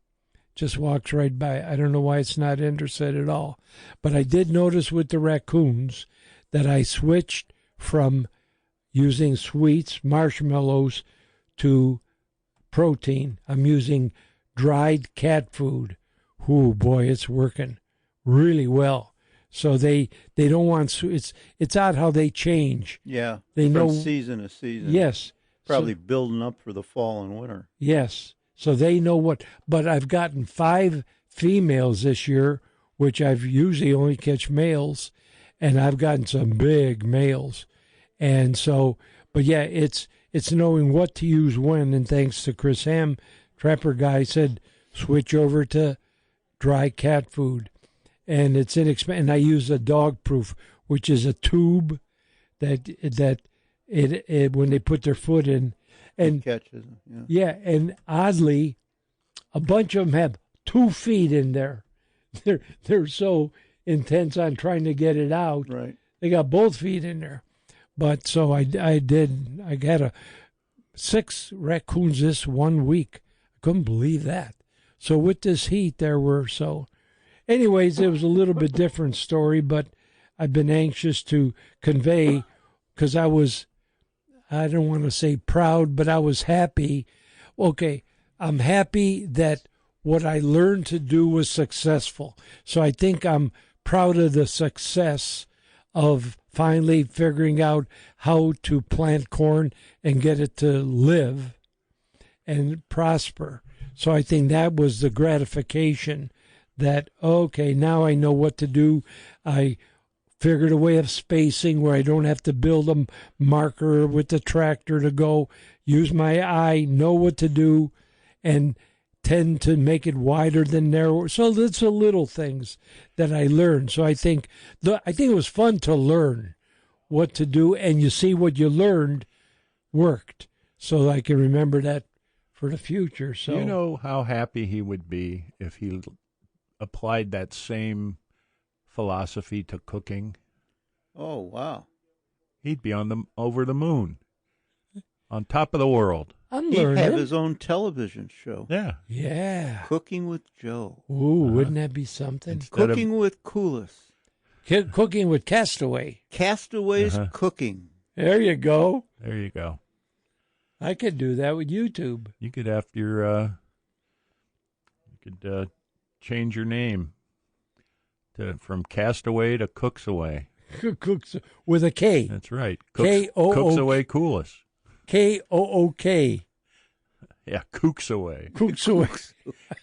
just walks right by. I don't know why it's not interested at all. But I did notice with the raccoons that I switched from using sweets, marshmallows, to protein. I'm using dried cat food. Oh, boy, it's working really well. So they don't want it's odd how they change. Yeah, They from know season to season. Yes. Probably So, building up for the fall and winter. yes. So they know what. But I've gotten 5 females this year, which I've usually only catch males, and I've gotten some big males. And so, but yeah, it's knowing what to use when. And thanks to Chris Ham, Trapper Guy, said switch over to dry cat food, and it's inexpensive. And I use a dog proof, which is a tube that it when they put their foot in, and Catches. Yeah. and oddly, a bunch of them have 2 feet in there. They're so intense on trying to get it out. Right. They got both feet in there. But so I got 6 raccoons this 1 week. I couldn't believe that. So with this heat, there were so. Anyways, it was a little bit different story, but I've been anxious to convey because I don't want to say proud, but I was happy. Okay, I'm happy that what I learned to do was successful. So I think I'm proud of the success of finally figuring out how to plant corn and get it to live and prosper. So I think that was the gratification that, okay, now I know what to do. I figured a way of spacing where I don't have to build a marker with the tractor to go, use my eye, know what to do, and tend to make it wider than narrower. So that's the little things that I learned. So I think it was fun to learn what to do, and you see what you learned worked. So I can remember that for the future. So you know how happy he would be if he applied that same philosophy to cooking? Oh, wow. He'd be over the moon, on top of the world. I'm He'd learning. have his own television show. Yeah. Yeah. Cooking with Joe. Ooh, wouldn't that be something? Instead of- Cooking with Coolis. Cooking with Castaway. Castaways Uh-huh. Cooking. There you go. There you go. I could do that with YouTube. You could change your name from Castaway to Cooks Away. Cooks with a K. That's right. K-O-O- Cooks Away Coolest. K-O-O-K. Yeah, Kooks Away. Cooks away.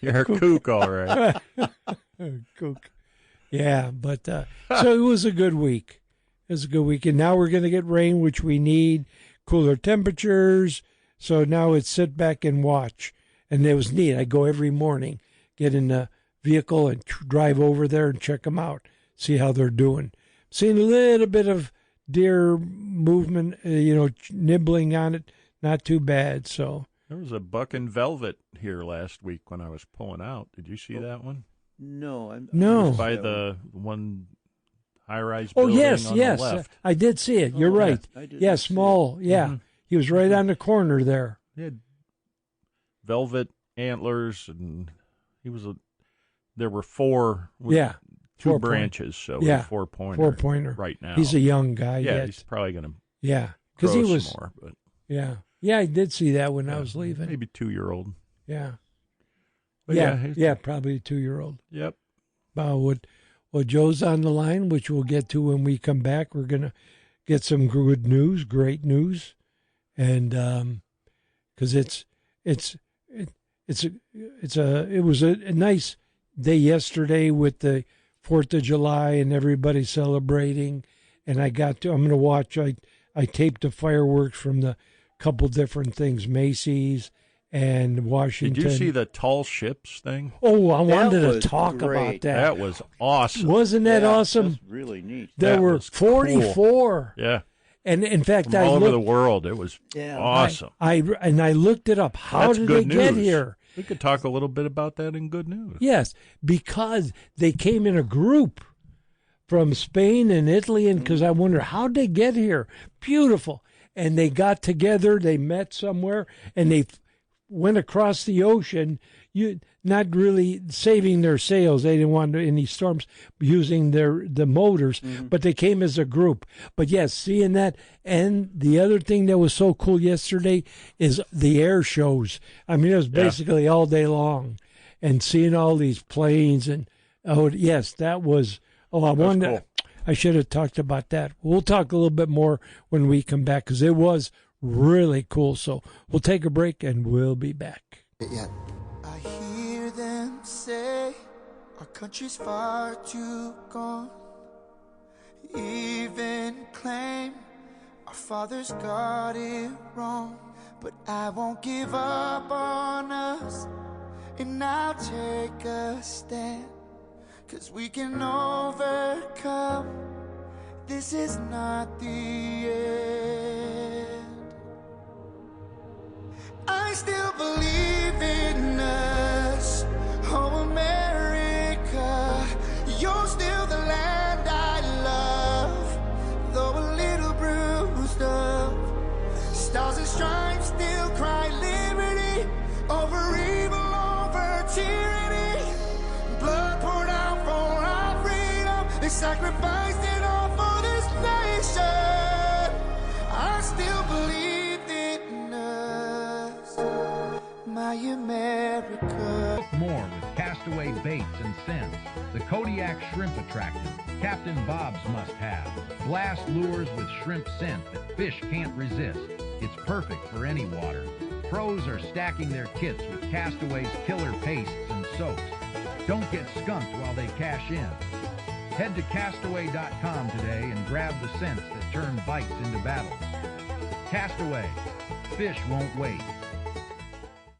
You're a kook, all right. Cook. Yeah, but so it was a good week. It was a good week. And now we're going to get rain, which we need, cooler temperatures. So now it's sit back and watch. And it was neat. I go every morning, get in the vehicle and drive over there and check them out, see how they're doing. Seen a little bit of deer movement, nibbling on it. Not too bad. So There was a buck in velvet here last week when I was pulling out. Did you see that one? No. No. By the one high-rise Oh, building yes, on yes. the left. I did see it. You're right. I didn't Yeah, see small. Yeah. Mhm. He was right on the corner there. He had velvet antlers, and there were 4 with Yeah. 2 4 branches, so Yeah. 4-pointer 4-pointer. right now. He's a young guy yeah, yet. he's probably going to Yeah. grow Because he some was, more, but yeah. Yeah, I did see that when I was leaving. maybe 2-year-old. Yeah. But yeah, probably a 2-year-old. Yep. Well, Joe's on the line, which we'll get to when we come back. We're going to get some good news, great news. And because it was a nice day yesterday with the 4th of July and everybody celebrating. And I'm going to watch, I taped the fireworks from the couple different things, Macy's and Washington. Did you see the tall ships thing? Oh, I wanted was to talk great. about that. That was awesome. Wasn't that Yeah, awesome? That's really neat. There That were was cool. 44. Yeah. And in fact, From I all over the looked, world. It was Yeah. awesome. I looked it up. How That's did good they get news. here? We could talk a little bit about that in good news. Yes, because they came in a group from Spain and Italy, and because I wonder how they get here. Beautiful. And they got together, they met somewhere, and they went across the ocean. Not really saving their sails. They didn't want any storms, using the motors, but they came as a group. But yes, seeing that. And the other thing that was so cool yesterday is the air shows. I mean, it was basically all day long, and seeing all these planes. And oh yes, that was Oh, I wonder. cool. I should have talked about that. We'll talk a little bit more when we come back because it was really cool. So we'll take a break and we'll be back. Yeah. I hear them say our country's far too gone. Even claim our fathers got it wrong. But I won't give up on us, and I'll take a stand. 'Cause we can overcome. This is not the end. I still believe in us, oh America. You're still the land I love, though a little bruised up. Stars and stripes still cry liberty over evil, over tyranny. Blood poured out for our freedom. They sacrificed it all for this nation. I still believe in us, my America. More with Castaway Baits and Scents. The Kodiak Shrimp Attractant, Captain Bob's must-have. Blast lures with shrimp scent that fish can't resist. It's perfect for any water. Pros are stacking their kits with Castaway's killer pastes and soaks. Don't get skunked while they cash in. Head to Castaway.com today and grab the scents that turn bites into battles. Castaway. Fish won't wait.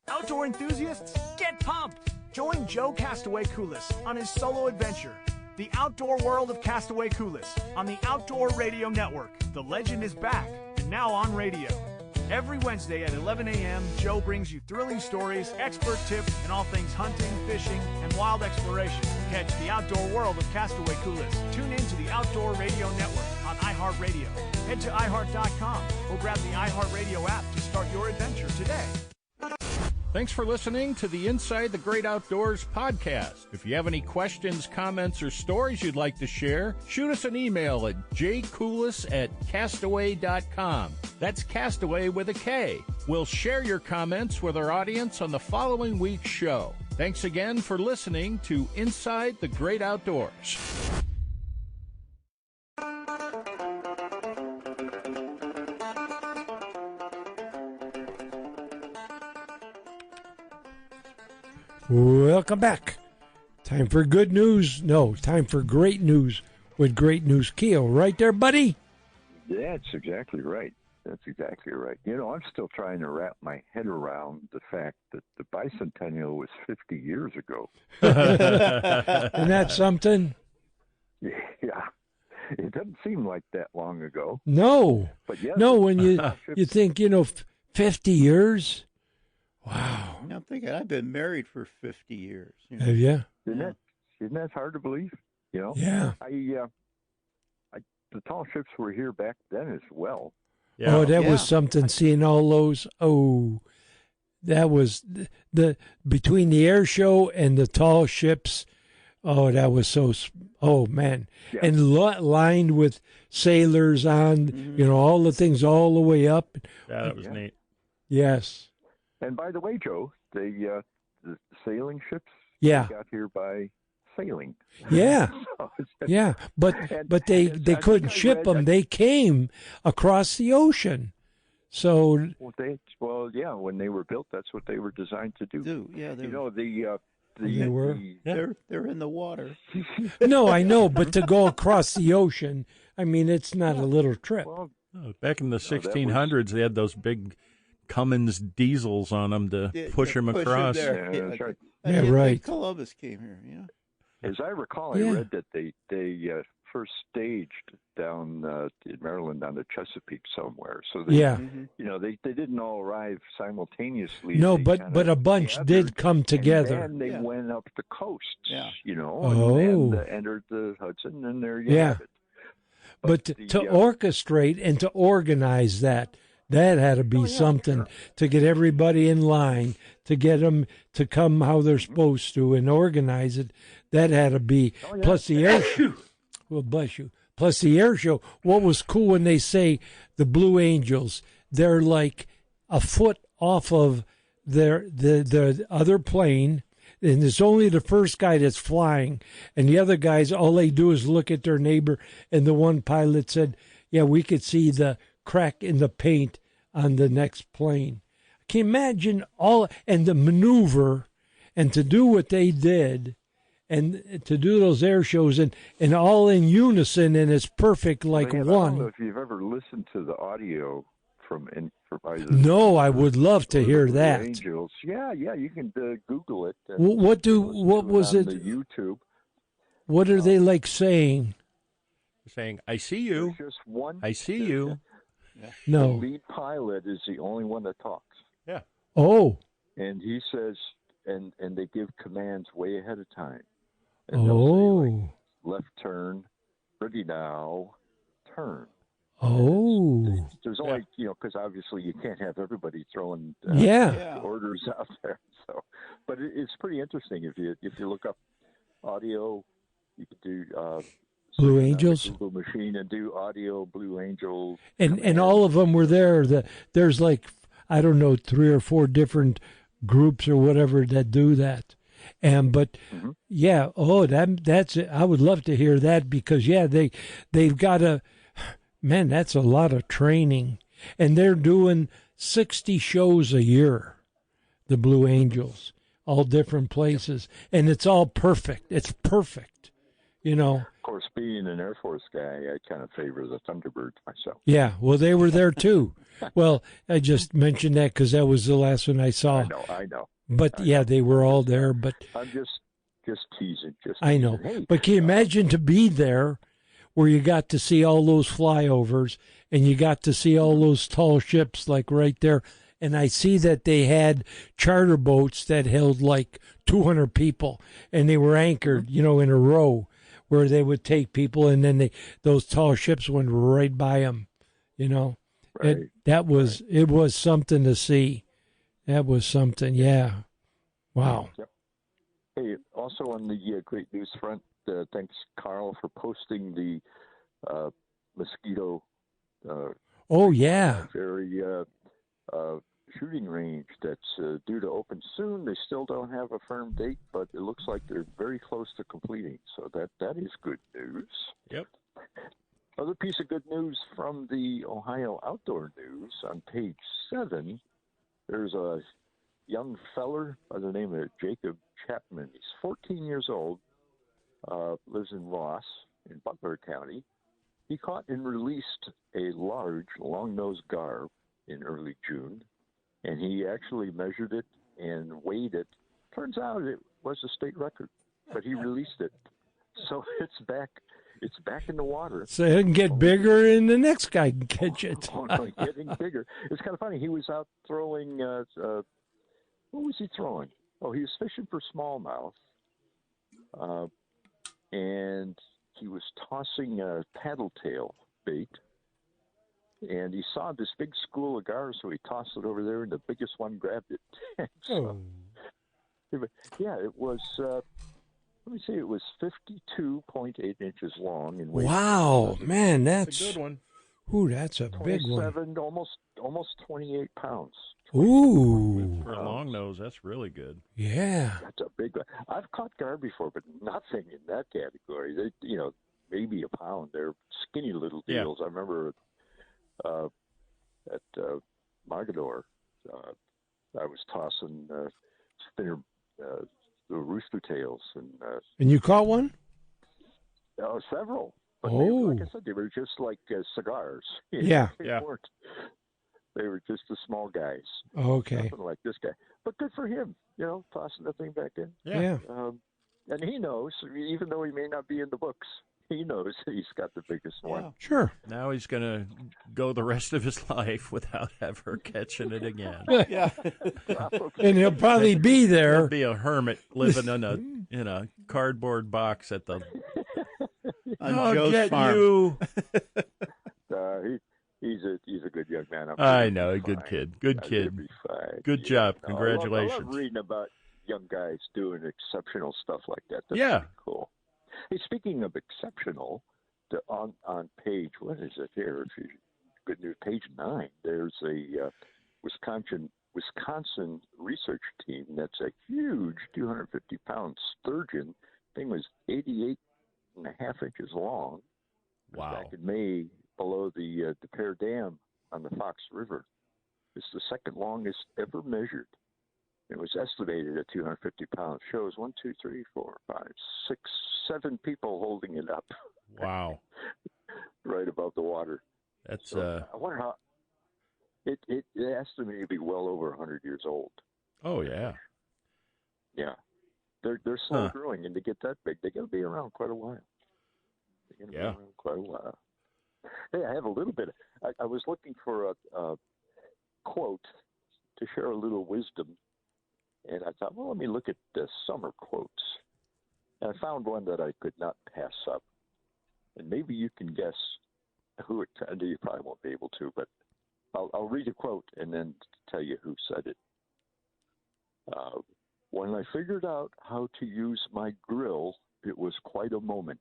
Outdoor enthusiasts, get pumped! Join Joe Castaway Coulis on his solo adventure, The Outdoor World of Castaway Coulis, on the Outdoor Radio Network. The legend is back, and now on radio. Every Wednesday at 11 a.m., Joe brings you thrilling stories, expert tips, and all things hunting, fishing, and wild exploration. Catch The Outdoor World of Castaway Coulis. Tune in to the Outdoor Radio Network on iHeartRadio. Head to iHeart.com or grab the iHeartRadio app to start your adventure today. Thanks for listening to the Inside the Great Outdoors podcast. If you have any questions, comments, or stories you'd like to share, shoot us an email at jcoulis@castaway.com. That's Castaway with a K. We'll share your comments with our audience on the following week's show. Thanks again for listening to Inside the Great Outdoors. Welcome back. Time for good news. No, time for great news with Great News Keel. Right there, buddy? That's exactly right. That's exactly right. You know, I'm still trying to wrap my head around the fact that the bicentennial was 50 years ago. Isn't that something? Yeah. It doesn't seem like that long ago. No. But yeah, no, when you think, 50 years? Wow. I'm thinking I've been married for 50 years. Have you? Isn't that hard to believe? Yeah. The tall ships were here back then as well. Yeah. Oh, that was something, seeing all those. Oh, that was the between the air show and the tall ships. Oh, that was so. Oh, man. Yeah. And lined with sailors on, all the things all the way up. Yeah, that was neat. Yes. And by the way, Joe, the sailing ships got here by sailing. Yeah. Yeah, but they I couldn't think I ship read them. that- They came across the ocean. So when they were built, that's what they were designed to do. Yeah, they were. were. They're in the water. No, I know, but to go across the ocean, I mean, it's not a little trip. Well, Back in the 1600s, they had those big Cummins diesels on them to push them across. there. Yeah, that's right. Yeah, right. Columbus came here, yeah. As I recall, I read that they first staged down in Maryland on the Chesapeake somewhere. So they, they didn't all arrive simultaneously. No, They but kinda a bunch gathered, did come together. And then they went up the coasts, Oh. and entered the Hudson, and there you have it. But to orchestrate and to organize that had to be something to get everybody in line, to get them to come how they're supposed to and organize it. That had to be. Plus the air show. Well, bless you. Plus the air show. What was cool when they say the Blue Angels, they're like a foot off of the other plane. and it's only the first guy that's flying, and the other guys, all they do is look at their neighbor. And the one pilot said, "Yeah, we could see the crack in the paint on the next plane." Can you imagine all and the maneuver, and to do what they did, and to do those air shows, and all in unison, and it's perfect like I one. don't know if you've ever listened to the audio from either. No, I would love to hear that. Angels, yeah, you can Google it. What was it? The YouTube. What are they like saying? Saying, "I see you. There's just one. I see you." No. The lead pilot is the only one that talks. Yeah. Oh. And he says, and they give commands way ahead of time. And they'll say, like, left turn, ready now, turn. Oh. There's only, because obviously you can't have everybody throwing orders out there. So, but it's pretty interesting if you look up audio. You could do Blue Angels, Google machine, and do audio Blue Angels, and all of them were there. There's like, I don't know, 3 or 4 different groups or whatever that do that. But that's it. I would love to hear that because they've got that's a lot of training, and they're doing 60 shows a year, the Blue Angels, all different places, and it's all perfect. It's perfect, Of course, being an Air Force guy, I kind of favor the Thunderbirds myself. Yeah, well, they were there too. Well, I just mentioned that because that was the last one I saw. I know. But they were all there. But I'm just teasing. I know. Hey, but can you imagine to be there, where you got to see all those flyovers and you got to see all those tall ships like right there? And I see that they had charter boats that held like 200 people, and they were anchored, in a row, where they would take people, and then those tall ships went right by them, Right. It was something to see. That was something, yeah. Wow. Yep. Hey, also on the great news front, thanks, Carl, for posting the mosquito. Very shooting range that's due to open soon. They still don't have a firm date, but it looks like they're very close to completing. So that is good news. Yep. Other piece of good news from the Ohio Outdoor News on page 7. There's a young feller by the name of Jacob Chapman. He's 14 years old, lives in Ross in Butler County. He caught and released a large long-nosed gar in early June, and he actually measured it and weighed it. Turns out it was a state record, but he released it. So it's back in the water. So it can get bigger, and the next guy can catch it. Getting bigger. It's kind of funny. He was out throwing. What was he throwing? Oh, he was fishing for smallmouth, and he was tossing a paddle tail bait. And he saw this big school of gar, so he tossed it over there, and the biggest one grabbed it. Yeah, it was. Let me see. It was 52.8 inches long and weighed. Wow, man, that's a good one. Ooh, that's a big one. Almost 28 pounds. Ooh, for a long nose, that's really good. Yeah, that's a big one. I've caught gar before, but nothing in that category. They, maybe a pound. They're skinny little deals. I remember at Mogador, I was tossing spinner. The rooster tails and you caught one? Several. But like I said, they were just like cigars. Yeah, They were just the small guys. Okay. Nothing like this guy. But good for him, tossing the thing back in. Yeah. And he knows, even though he may not be in the books, he knows he's got the biggest one. Sure. Now he's going to go the rest of his life without ever catching it again. Yeah. And he'll probably be there. He'll be a hermit living in a cardboard box at the on Joe's farm. He's a good young man. I know, a good kid. Good kid. He'll be fine. Good job. Congratulations. I love reading about young guys doing exceptional stuff like that. That's yeah. pretty cool. Hey, speaking of exceptional, on page, what is it here? Good news, page 9, there's a Wisconsin Wisconsin research team that's a huge 250-pound sturgeon. Thing was 88 and a half inches long. Wow. Back in May below the Pear Dam on the Fox River. It's the second longest ever measured. It was estimated at 250 pounds. Shows 1, 2, 3, 4, 5, 6, 7 people holding it up. Wow. Right above the water. That's I wonder how it estimated to be well over 100 years old. Oh yeah. Yeah. They're slow growing, and to get that big, they're going to be around quite a while. They're going to be around quite a while. Hey, I have a little bit. I was looking for a quote to share a little wisdom, and I thought, well, let me look at the summer quotes. And I found one that I could not pass up. And maybe you can guess who it. I know you probably won't be able to, but I'll read a quote and then tell you who said it. When I figured out how to use my grill, it was quite a moment.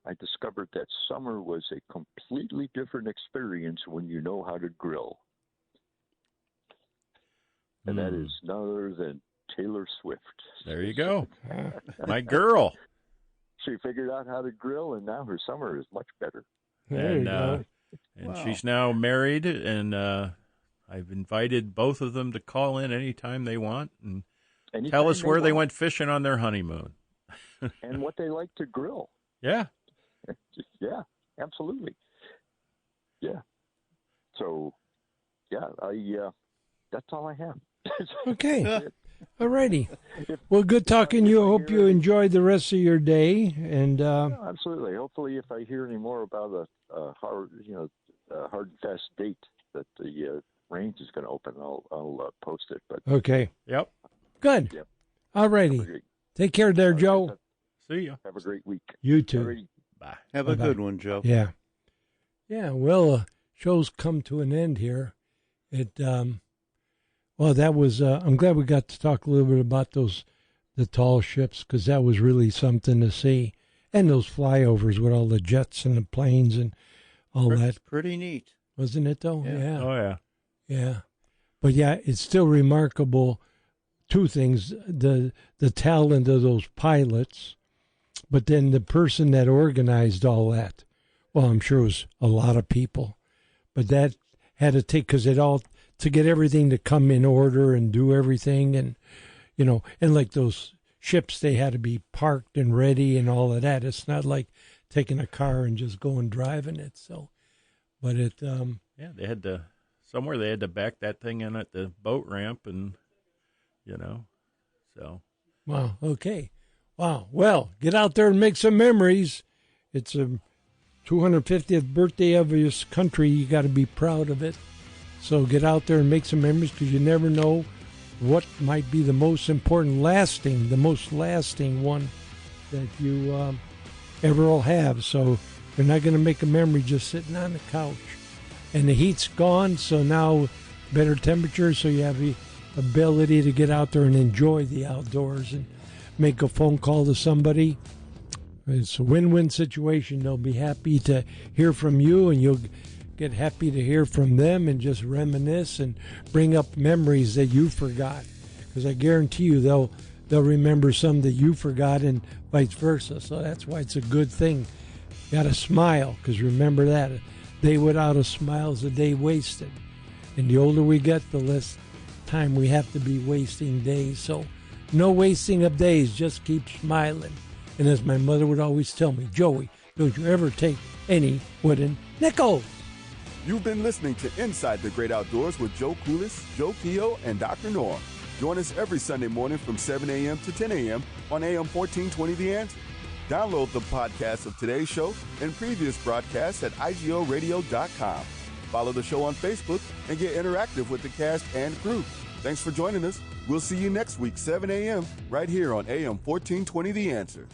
I discovered that summer was a completely different experience when you know how to grill. And that is none other than Taylor Swift. There you go. My girl. She figured out how to grill, and now her summer is much better. And she's now married, and I've invited both of them to call in anytime they want and tell us where they went fishing on their honeymoon. And what they like to grill. Yeah. Yeah, absolutely. Yeah. So, yeah, that's all I have. Okay. All righty. Well, good talking to you. I hope you enjoy the rest of your day. And absolutely. Hopefully, if I hear any more about a hard and fast date that the range is going to open, I'll post it. But okay. Yep. Good. Yep. All righty. Take care there, Joe. See you. Have a great week. You too. Alrighty. Bye. Have a good one, Joe. Yeah. Yeah. Well, show's come to an end here. Well, that was. I'm glad we got to talk a little bit about the tall ships, because that was really something to see, and those flyovers with all the jets and the planes and all that. Pretty neat, wasn't it? Though, yeah. Oh yeah, yeah. But yeah, it's still remarkable. Two things: the talent of those pilots, but then the person that organized all that. Well, I'm sure it was a lot of people, but that had to take, because it all, to get everything to come in order and do everything, and and like those ships, they had to be parked and ready and all of that. It's not like taking a car and just going driving it. So, but it they had to somewhere they had to back that thing in at the boat ramp, and so. Wow. Okay. Wow. Well, get out there and make some memories. It's a 250th birthday of this country. You got to be proud of it. So get out there and make some memories, because you never know what might be the most important, the most lasting one that you ever will have. So you're not going to make a memory just sitting on the couch. And the heat's gone, so now better temperature, so you have the ability to get out there and enjoy the outdoors and make a phone call to somebody. It's a win-win situation. They'll be happy to hear from you, and you'll get happy to hear from them, and just reminisce and bring up memories that you forgot. Because I guarantee you they'll remember some that you forgot, and vice versa. So that's why it's a good thing. You got to smile, because remember that. A day without a smile is a day wasted. And the older we get, the less time we have to be wasting days. So no wasting of days, just keep smiling. And as my mother would always tell me, Joey, don't you ever take any wooden nickels. You've been listening to Inside the Great Outdoors with Joe Coolis, Joe Keogh, and Dr. Norm. Join us every Sunday morning from 7 a.m. to 10 a.m. on AM 1420 The Answer. Download the podcast of today's show and previous broadcasts at IGOradio.com. Follow the show on Facebook and get interactive with the cast and crew. Thanks for joining us. We'll see you next week, 7 a.m., right here on AM 1420 The Answer.